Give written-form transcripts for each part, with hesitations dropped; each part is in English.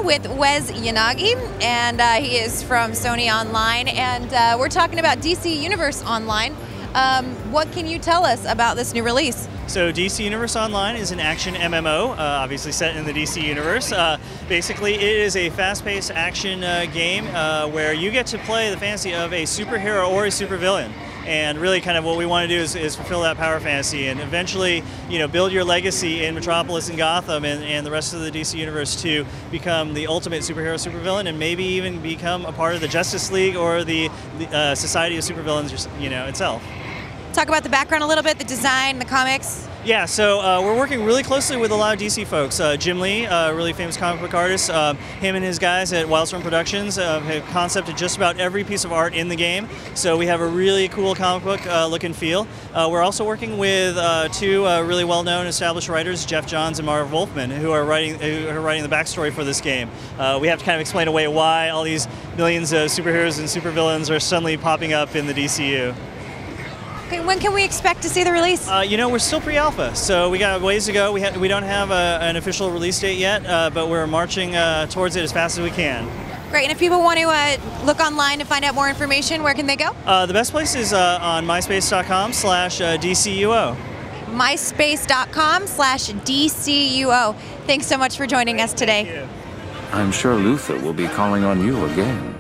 with Wes Yanagi, and he is from Sony Online, and we're talking about DC Universe Online. What can you tell us about this new release? So DC Universe Online is an action MMO, obviously set in the DC Universe. Basically, it is a fast-paced action game where you get to play the fantasy of a superhero or a supervillain. And really kind of what we want to do is fulfill that power fantasy and eventually, build your legacy in Metropolis and Gotham and the rest of the DC Universe to become the ultimate superhero, supervillain, and maybe even become a part of the Justice League or the Society of Supervillains, itself. Talk about the background a little bit, the design, the comics. Yeah, so we're working really closely with a lot of DC folks. Jim Lee, a really famous comic book artist, him and his guys at Wildstorm Productions have concepted just about every piece of art in the game. So we have a really cool comic book look and feel. We're also working with two really well-known established writers, Jeff Johns and Marv Wolfman, who are writing the backstory for this game. We have to kind of explain away why all these millions of superheroes and supervillains are suddenly popping up in the DCU. Okay, when can we expect to see the release? We're still pre-alpha, so we got ways to go. We don't have an official release date yet, but we're marching towards it as fast as we can. Great, and if people want to look online to find out more information, where can they go? The best place is on myspace.com/DCUO. myspace.com/DCUO. Thanks so much for joining us today. Thank you. I'm sure Luther will be calling on you again.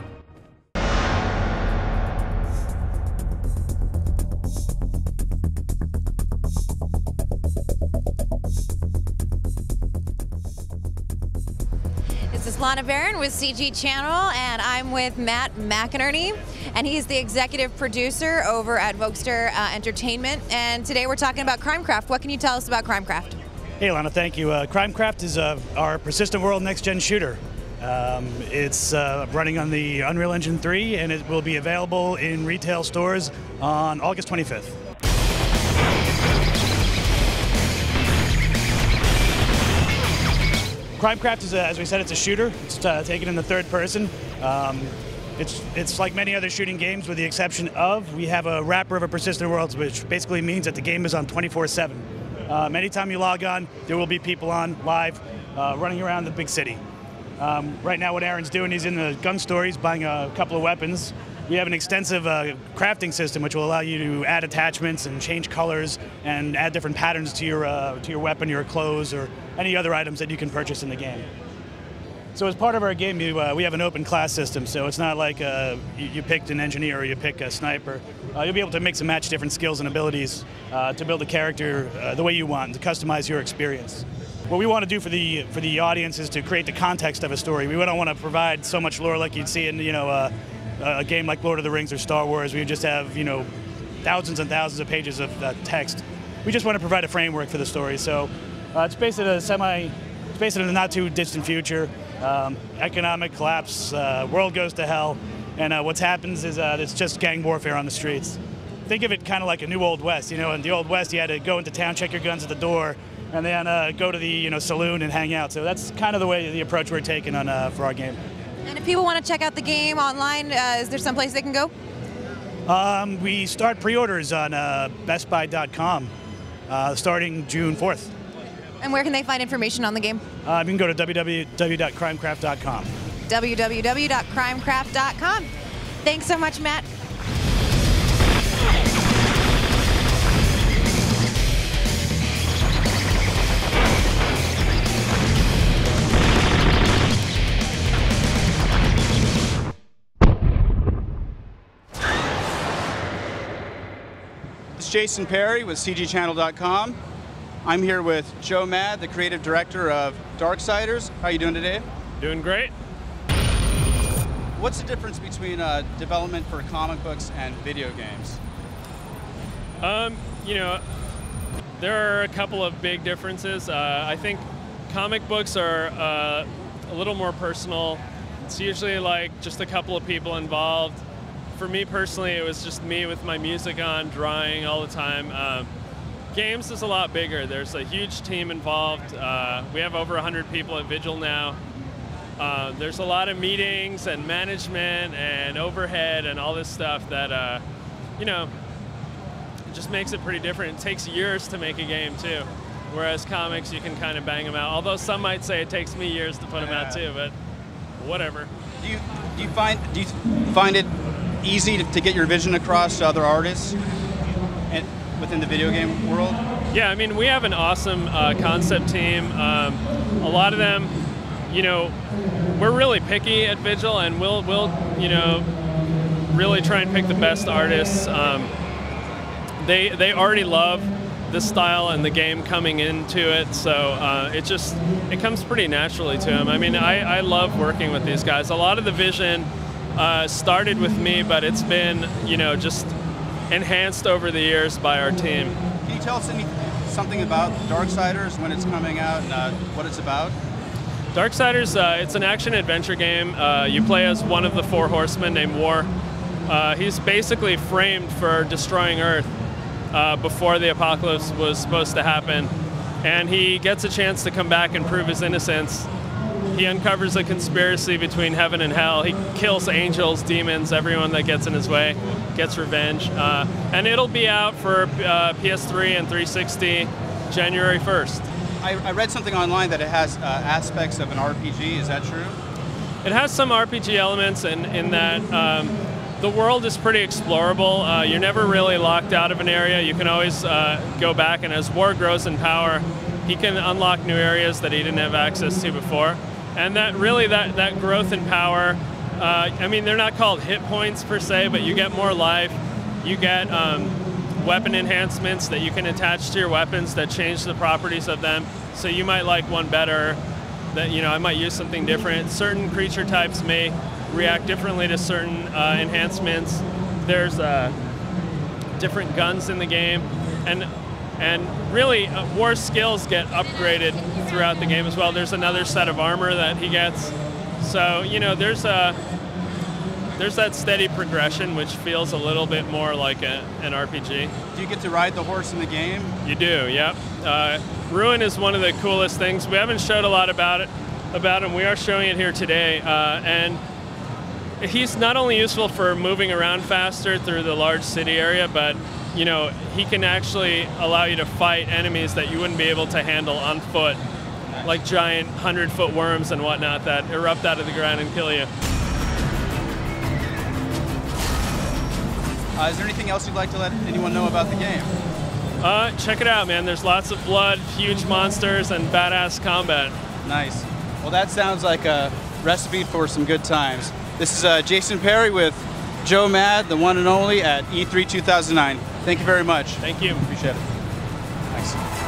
This is Lana Barron with CG Channel, and I'm with Matt McCorkell, and he's the executive producer over at Vokester Entertainment. And today we're talking about Crimecraft. What can you tell us about Crimecraft? Hey Lana, thank you. Crimecraft is our persistent world next-gen shooter. It's running on the Unreal Engine 3, and it will be available in retail stores on August 25th. Crimecraft is, as we said, it's a shooter. It's taken in the third person. It's like many other shooting games, with the exception of we have a wrapper of a persistent world, which basically means that the game is on 24/7. Anytime you log on, there will be people on live, running around the big city. Right now, what Aaron's doing, he's in the gun store. He's buying a couple of weapons. We have an extensive crafting system which will allow you to add attachments and change colors and add different patterns to your weapon, your clothes, or any other items that you can purchase in the game. So as part of our game, we have an open class system, so it's not like you picked an engineer or you pick a sniper. You'll be able to mix and match different skills and abilities to build a character the way you want, to customize your experience. What we want to do for the audience is to create the context of a story. We don't want to provide so much lore like you'd see in a game like Lord of the Rings or Star Wars. We just have thousands and thousands of pages of text. We just want to provide a framework for the story. So it's based in a not too distant future. Economic collapse, world goes to hell, and what happens is it's just gang warfare on the streets. Think of it kind of like a new Old West. In the Old West, you had to go into town, check your guns at the door, and then go to the saloon and hang out. So that's kind of the approach we're taking on for our game. And if people want to check out the game online, is there someplace they can go? We start pre-orders on bestbuy.com starting June 4th. And where can they find information on the game? You can go to www.crimecraft.com. www.crimecraft.com. Thanks so much, Matt. This is Jason Perry with CGChannel.com. I'm here with Joe Mad, the creative director of Darksiders. How are you doing today? Doing great. What's the difference between development for comic books and video games? There are a couple of big differences. I think comic books are a little more personal. It's usually like just a couple of people involved. For me personally, it was just me with my music on, drawing all the time. Games is a lot bigger. There's a huge team involved. We have over 100 people at Vigil now. There's a lot of meetings and management and overhead and all this stuff that, it just makes it pretty different. It takes years to make a game too. Whereas comics, you can kind of bang them out. Although some might say it takes me years to put them out too, but whatever. Do you find it easy to get your vision across to other artists and within the video game world? Yeah, I mean, we have an awesome concept team. A lot of them, you know, we're really picky at Vigil, and we'll you know, really try and pick the best artists. They already love the style and the game coming into it, so it comes pretty naturally to them. I mean, I love working with these guys. A lot of the vision started with me, but it's been, you know, just enhanced over the years by our team. Can you tell us something about Darksiders, when it's coming out, and what it's about? Darksiders, it's an action-adventure game. You play as one of the 4 horsemen named War. He's basically framed for destroying Earth before the apocalypse was supposed to happen. And he gets a chance to come back and prove his innocence. He uncovers a conspiracy between heaven and hell. He kills angels, demons, everyone that gets in his way, gets revenge. And it'll be out for PS3 and 360 January 1st. I read something online that it has aspects of an RPG. Is that true? It has some RPG elements in that the world is pretty explorable. You're never really locked out of an area. You can always go back, and as War grows in power, he can unlock new areas that he didn't have access to before. And that growth in power, I mean, they're not called hit points per se, but you get more life. You get weapon enhancements that you can attach to your weapons that change the properties of them. So you might like one better, that, you know, I might use something different. Certain creature types may react differently to certain enhancements. There's different guns in the game, and really War's skills get upgraded throughout the game as well. There's another set of armor that he gets. So, you know, there's that steady progression, which feels a little bit more like an RPG. Do you get to ride the horse in the game? You do, yep. Ruin is one of the coolest things. We haven't showed a lot about him. We are showing it here today, and he's not only useful for moving around faster through the large city area, but, you know, he can actually allow you to fight enemies that you wouldn't be able to handle on foot, like giant 100-foot worms and whatnot that erupt out of the ground and kill you. Is there anything else you'd like to let anyone know about the game? Check it out, man. There's lots of blood, huge monsters, and badass combat. Nice. Well, that sounds like a recipe for some good times. This is Jason Perry with Joe Mad, the one and only, at E3 2009. Thank you very much. Thank you. Appreciate it. Thanks.